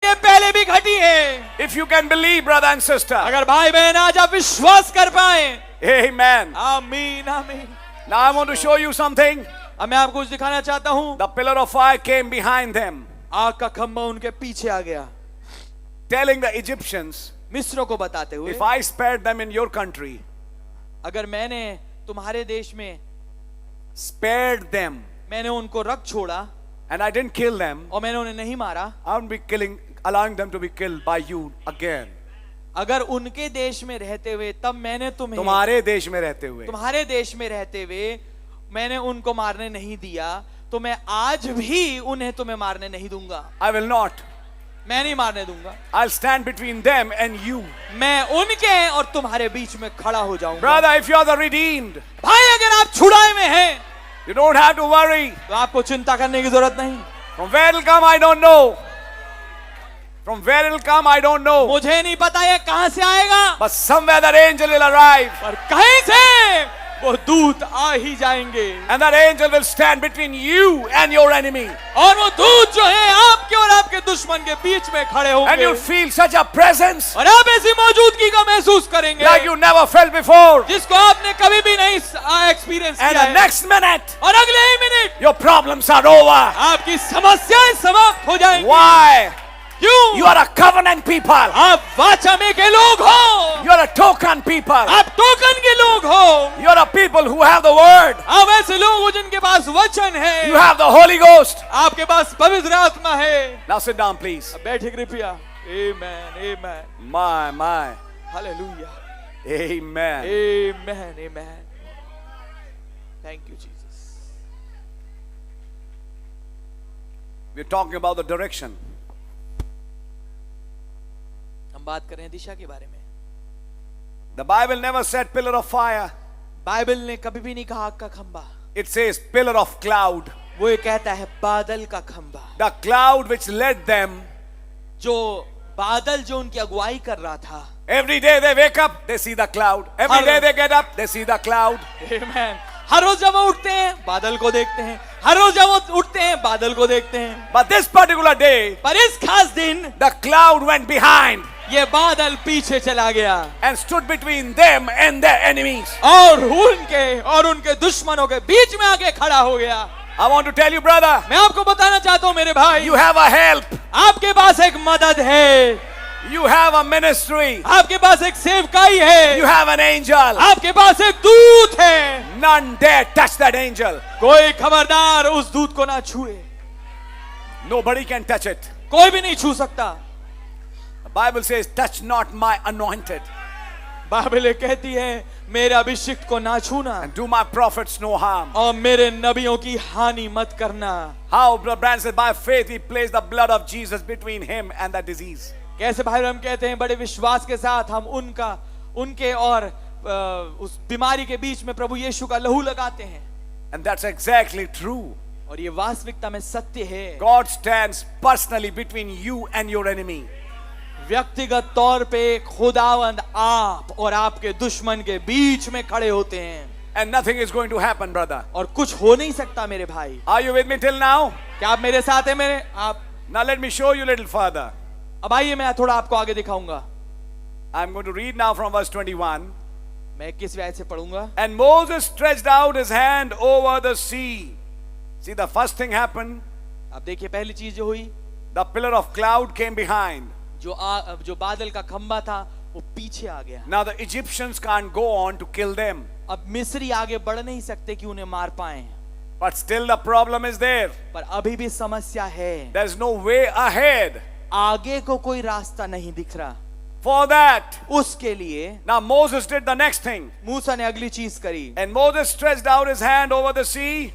घटने पहले भी घटी है। If you can believe, brother and sister. अगर भाई बहन आज आप विश्वास कर पाए, Amen. आमीन आमीन। Now I want to show you something. अब मैं आपको कुछ दिखाना चाहता हूं। The pillar of fire came behind them, आग का खंभा उनके पीछे आ गया, telling the Egyptians, मिस्रों को बताते हुए, if I spared them in your country, अगर मैंने तुम्हारे देश में spared them, मैंने उनको रख छोड़ा and I didn't kill them, और मैंने उन्हें नहीं मारा, I won't be allowing them to be killed by you again. अगर उनके देश में रहते हुए तब मैंने तुम्हें तुम्हारे देश में रहते हुए, तुम्हारे देश में रहते हुए मैंने उनको मारने नहीं दिया, तो मैं आज भी उन्हें तुम्हें मारने नहीं दूंगा। I will not. मैं नहीं मारने दूंगा। I'll stand between them and you. मैं उनके और तुम्हारे बीच में खड़ा हो जाऊंगा। Brother, if you are the redeemed, भाई अगर आप छुड़ाए में हैं, you don't have to worry. तो आपको चिंता करने की जरूरत नहीं। From where it'll come, I don't know. From where it'll come, I don't know. मुझे नहीं पता ये कहां से आएगा, But somewhere that angel will arrive. पर कहीं से वो दूत आ ही जाएंगे। And that angel will stand between you and your enemy. और वो दूत जो है आपके और आपके दुश्मन के बीच में खड़े And होंगे। you'll feel such a presence और आप ऐसी मौजूदगी का महसूस करेंगे like you never felt before. जिसको आपने कभी भी नहीं एक्सपीरियंस And किया the है। next minute, और अगले ही minute your problems are over. आपकी समस्याएं समाप्त हो जाएंगी। Why? क्यों? You are a covenant people. आप वाचा में के लोग हो, You are a token people. आप टोकन के लोग हो, You are a people who have the word. आप ऐसे लोग हो जिनके पास वचन है, You have the Holy Ghost. आपके पास पवित्र आत्मा है। Now sit down, please. अब बैठे कृपया। आमेन आमेन My. Hallelujah Amen. Amen amen. Thank you Jesus. We're talking about the direction. हम बात कर रहे हैं दिशा के बारे में। The Bible never said pillar of fire. Bible ने कभी भी नहीं कहा आग का खंभा, It says pillar of cloud. वो ये कहता है बादल का खंभा। The cloud which led them. जो बादल जो उनकी अगुवाई कर रहा था। Every day they wake up, they see the cloud. Every day they get up, they see the cloud. आमेन। हर रोज जब वो उठते हैं बादल को देखते हैं, हर रोज जब वो उठते हैं बादल को देखते हैं। But this particular day, पर इस खास दिन the cloud went behind ये बादल पीछे चला गया and stood between them and their enemies. और उनके दुश्मनों के बीच में आके खड़ा हो गया। I want to tell you, brother, मैं आपको बताना चाहता हूं मेरे भाई, you have a help. आपके पास एक मदद है, You have a ministry. आपके पास एक सेवकाई है, You have an angel. आपके पास एक दूत है। None dare touch that angel. कोई खबरदार उस दूत को ना छुए, Nobody can touch it. कोई भी नहीं छू सकता। The Bible says, touch not my anointed Bible कहती है मेरे अभिषिक्त को ना छूना and do my prophets no harm. और मेरे नबियों की हानि मत करना। How Brother Branham said, by faith he placed the blood of Jesus between him and the disease. कैसे भाई हम कहते हैं बड़े विश्वास के साथ हम उनके और उस बीमारी के बीच में प्रभु यीशु का लहू लगाते हैं। And that's exactly true. और ये वास्तविकता में सत्य है। God stands personally between you and your enemy. व्यक्तिगत तौर पे खुदावंद आप और आपके दुश्मन के बीच में खड़े होते हैं। And nothing is going to happen, brother. और कुछ हो नहीं सकता मेरे भाई। Are you with me till now? क्या आप मेरे साथ हैं मेरे आप? Now let me show you a little further. अब आइए मैं थोड़ा आपको आगे दिखाऊंगा। I'm going to read now from verse 21. मैं 21वें आयत से पढ़ूंगा। And Moses stretched out his hand over the sea. See, the first thing happened. अब देखिए पहली चीज जो हुई, The pillar of cloud came behind. जो बादल का खंबा था वो पीछे आ गया। Now the Egyptians can't go on to kill them. अब मिस्री आगे बढ़ नहीं सकते कि उन्हें मार पाएं। But still the problem is there. पर अभी भी समस्या है। There's no way ahead. आगे को कोई रास्ता नहीं दिख रहा। For that, उसके लिए now Moses did the next thing. मूसा ने अगली चीज करी। And Moses stretched out his hand over the sea.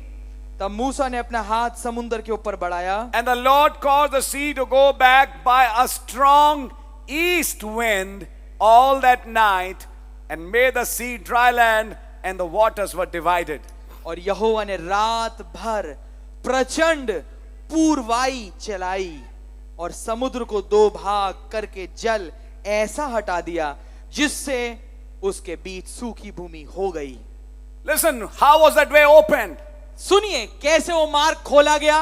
तब मूसा ने अपना हाथ समुद्र के ऊपर बढ़ाया। And the Lord caused the sea to go back by a strong east wind all that night and made the sea dry land and the waters were divided. और यहोवा ने रात भर प्रचंड पूर्वाई चलाई और समुद्र को दो भाग करके जल ऐसा हटा दिया जिससे उसके बीच सूखी भूमि हो गई। Listen, how was that way opened? सुनिए कैसे वो मार्ग खोला गया।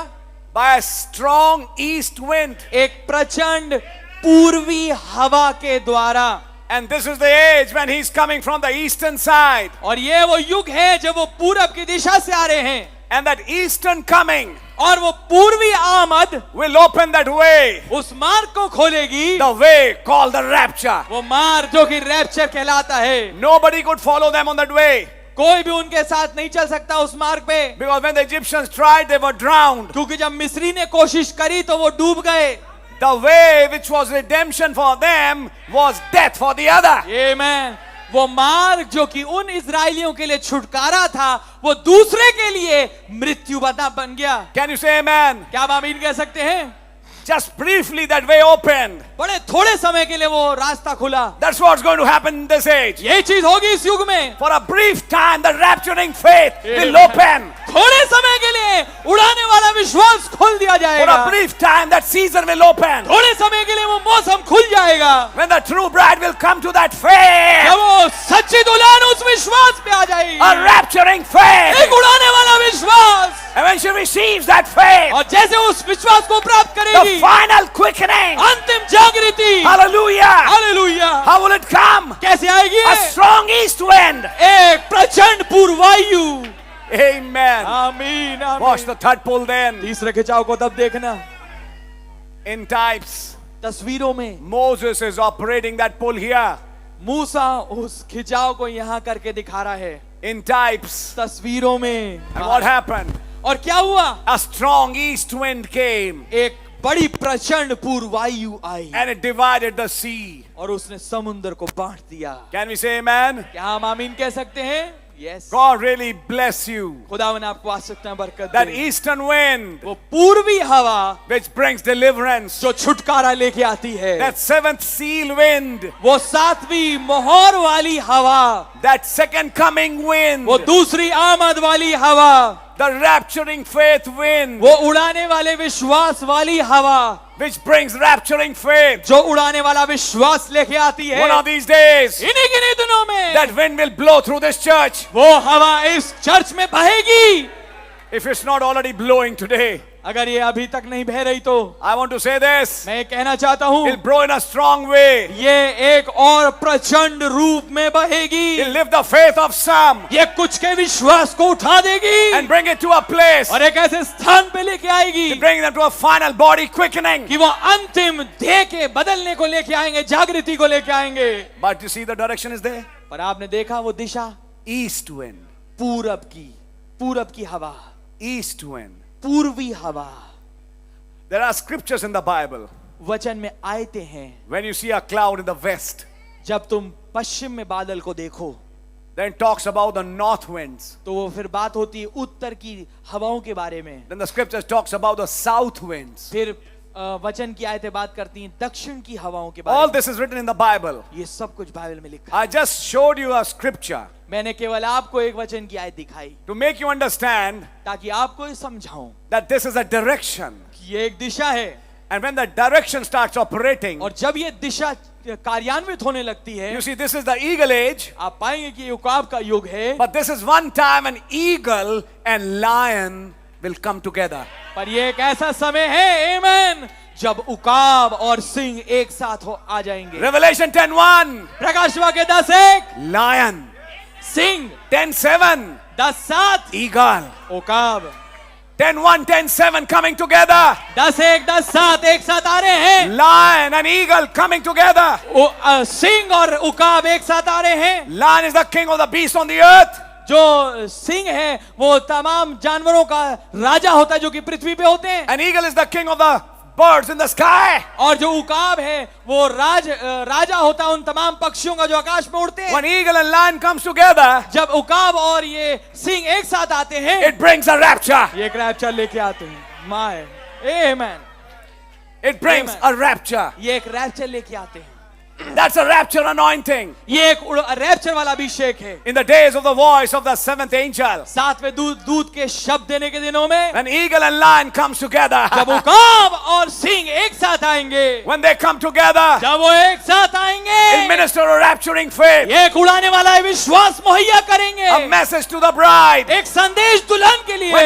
by a strong east wind. एक प्रचंड पूर्वी हवा के द्वारा। And this is the age when he's coming from the eastern side. और ये वो युग है जब वो पूरब की दिशा से आ रहे हैं। And that eastern coming और वो पूर्वी आमद will open that way. उस मार्ग को खोलेगी, The way called the rapture. वो मार्ग जो कि रैप्चर कहलाता है। Nobody could follow them on that way. कोई भी उनके साथ नहीं चल सकता उस मार्ग पे, Because when the Egyptians tried, they were drowned. क्योंकि जब मिस्री ने कोशिश करी तो वो डूब गए। The way which was redemption for them was death for the other. आमेन। वो मार्ग जो कि उन इजरायलियों के लिए छुटकारा था, वो दूसरे के लिए मृत्यु बन गया। Can you say amen? क्या आप आमीन कह सकते हैं? Just briefly that way opened. बड़े थोड़े समय के लिए वो रास्ता खुला। That's what's going to happen in this age. यही चीज होगी इस युग में। For a brief time, the rapturing faith will open. थोड़े समय के लिए उड़ाने वाला विश्वास खोल दिया For जाएगा। a brief time, that season will open. थोड़े समय के लिए वो मौसम खुल जाएगा। When the true bride will come to that faith. जब वो सच्ची दुल्हन उस विश्वास पे आ जाएगी, A rapturing faith. एक उड़ाने वाला विश्वास। And when she receives that faith, और जैसे उस विश्वास को प्राप्त the करेगी, final quickening. अंतिम जागृति। Hallelujah. Hallelujah. How will it come? कैसे आएगी? A strong east wind. एक प्रचंड पूर्वायु। Amen. आमीन Watch आमीन। the third pull then. तीसरे खिंचाव को तब देखना। In types, तस्वीरों में Moses is operating that pull here. मूसा उस खिंचाव को यहाँ करके दिखा रहा है। In types. तस्वीरों में। And what happened? और क्या हुआ? A strong east wind came एक बड़ी प्रचंड पूर्वायु आई and it divided the sea. और उसने समुद्र को बांट दिया। Can we say amen? क्या हम आमीन कह सकते हैं? Yes. God really bless you. खुदावन आपको आसक्त में बरकत That दे। eastern wind वो पूर्वी हवा which brings deliverance. जो छुटकारा लेके आती है, That seventh seal wind. वो सातवीं मोहर वाली हवा, That second coming wind. वो दूसरी आमद वाली हवा, The rapturing faith wind. वो उड़ाने वाले विश्वास वाली हवा, Which brings rapturing faith. जो उड़ाने वाला विश्वास लेके आती है। One of these days, इन्हीं किन्हीं दिनों में that wind will blow through this church. वो हवा इस चर्च में बहेगी। If it's not already blowing today, अगर ये अभी तक नहीं बह रही तो I want to say this. मैं ये कहना चाहता हूँ, It'll blow in a strong way. ये एक और प्रचंड रूप में बहेगी। It'll lift the faith of some ये कुछ के विश्वास को उठा देगी and bring it to a place और एक ऐसे स्थान पे लेके आएगी to bring them to a final body quickening. कि वो अंतिम देह के बदलने को लेके आएंगे, जागृति को लेके आएंगे। But you see the direction is there. पर आपने देखा वो दिशा East wind. पूरब की हवा, East wind. पूर्वी हवा। There are scriptures in the Bible. वचन में आयते हैं, When you see a cloud in the west, जब तुम पश्चिम में बादल को देखो then it talks about the north winds. तो वो फिर बात होती है उत्तर की हवाओं के बारे में। Then the scriptures talks about the south winds. फिर वचन की आयतें बात करती हैं दक्षिण की हवाओं के बारे All में। this is written in the Bible. ये सब कुछ बाइबल में लिखा। I just showed you a scripture मैंने केवल आपको एक वचन की आयत दिखाई to make you understand ताकि आपको ये समझाऊं that this is a direction. कि ये एक दिशा है And when the direction starts operating, और जब ये दिशा कार्यान्वित होने लगती है, you see, this is the eagle age. आप पाएंगे कि ये उकाब का युग है। But this is one time an eagle and lion will come together. पर ये एक ऐसा समय है, आमेन, जब उकाब और सिंह एक साथ आ जाएंगे। Revelation 10:1. प्रकाश वाक्य 10:1 Lion. Singh, 10:7. 10:7 Eagle. उकाब, 10:1, 10:7 coming together. 10:1 10:7 एक साथ आ रहे हैं। Lion and eagle coming together. Singh और उकाब एक साथ आ रहे हैं। Lion is the king of the beasts on the earth. जो सिंह है वो तमाम जानवरों का राजा होता है जो कि पृथ्वी पे होते हैं। And eagle is the king of the birds in the sky. और जो उकाब है वो राजा होता है उन तमाम पक्षियों का जो आकाश में उड़ते हैं। When eagle and lion comes together, जब उकाब और ये सिंह एक साथ आते हैं, it brings a rapture. ये एक रैप्चर लेके आते हैं। My amen, It brings Amen. a rapture. ये एक रैप्चर लेके आते हैं। That's a rapture anointing. ये एक रैप्चर वाला अभिषेक है। In the days of the voice of the seventh angel, सातवें दूत के शब्द देने के दिनों में when eagle and lion comes together, जब उकाब और सिंह एक साथ आएंगे, when they come together, जब वो एक साथ आएंगे, it minister a rapturing faith, ये एक उड़ाने वाला विश्वास मुहैया करेंगे। a message to the bride. एक संदेश दुल्हन के लिए। When